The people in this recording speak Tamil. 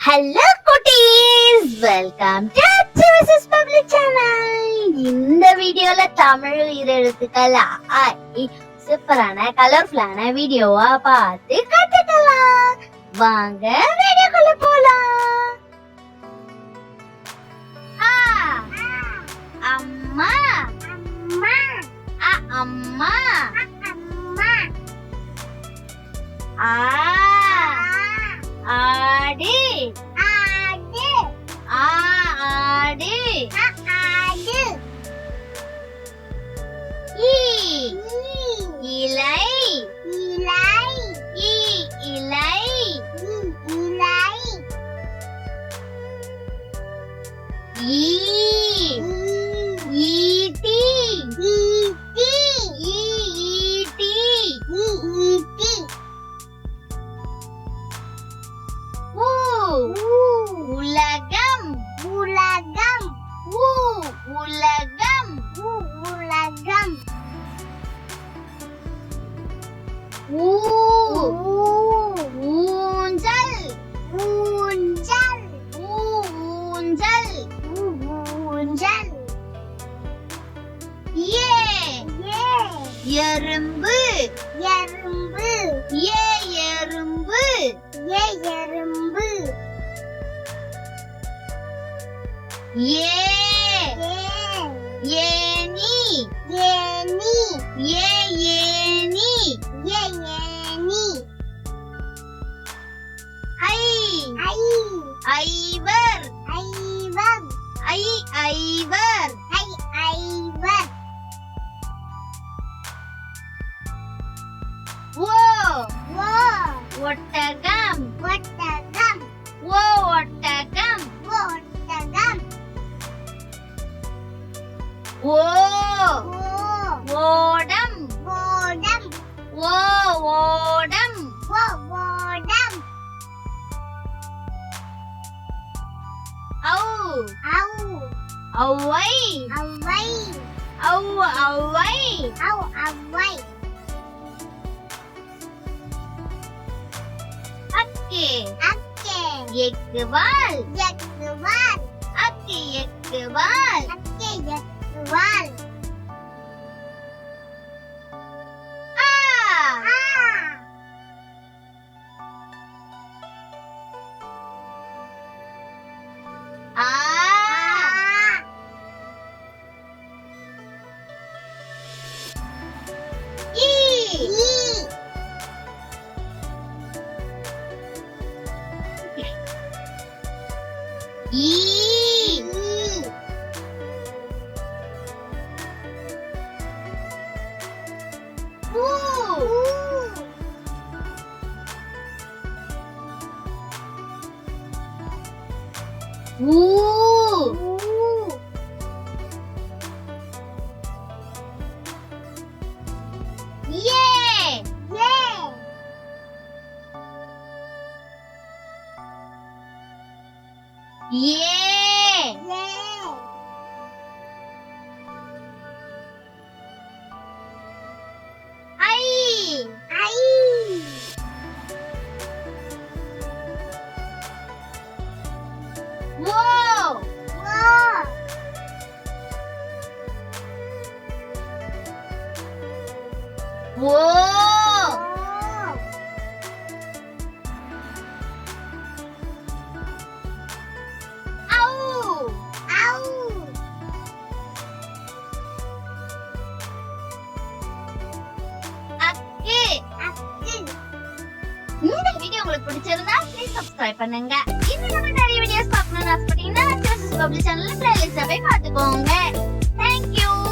ஹலோ குட்டீஸ், வெல்கம் டு அச்சிவசஸ் பப்ளிக் சேனல். இந்த வீடியோல தமிழ் எழுத்துக்கள் சூப்பரான கலர்ஃபுல்லான வீடியோவா பார்த்து கத்துக்கலாம். வாங்க வீடியோக்குள்ள போலாம். அம்மா அம்மா அம்மா ஆடு ஆடு ஆடு ஆடு இலை இலை இலை இலை ஈட்டி ஈட்டி ஈட்டி ஈட்டி உலகம் உலகம் உலகம் உலகம் ஊஞ்சல் ஊஞ்சல் ஊஞ்சல் ஊஞ்சல் எறும்பு எறும்பு எறும்பு எறும்பு ஏனி ஏனி ஏனி ஏனி ஐவர் ஐவர் ஐவர் ஐவர் ஒட்டகம் ஒட்டகம் ஒட்டகம் ஒட்டகம் ஓடம் ஓடம் ஓடம் ஓடம் ஔவை ஔவை ஔவை ஔவை அக்கே அக்கே எக்குவால் எக்குவால் அக்கே எக்குவால் அக்கே எக்குவால் இந்த வீடியோ உங்களுக்கு பிடிச்சிருந்தா ப்ளீஸ் சப்ஸ்கிரைப் பண்ணுங்க. இன்னும் நிறைய வீடியோஸ் பார்க்கணும்னு ஆசைப்பட்டீங்கன்னா பப்ளிக் சேனல்ல பிளேலிஸ்ட் போய் பார்த்துக்கோங்க. Thank you.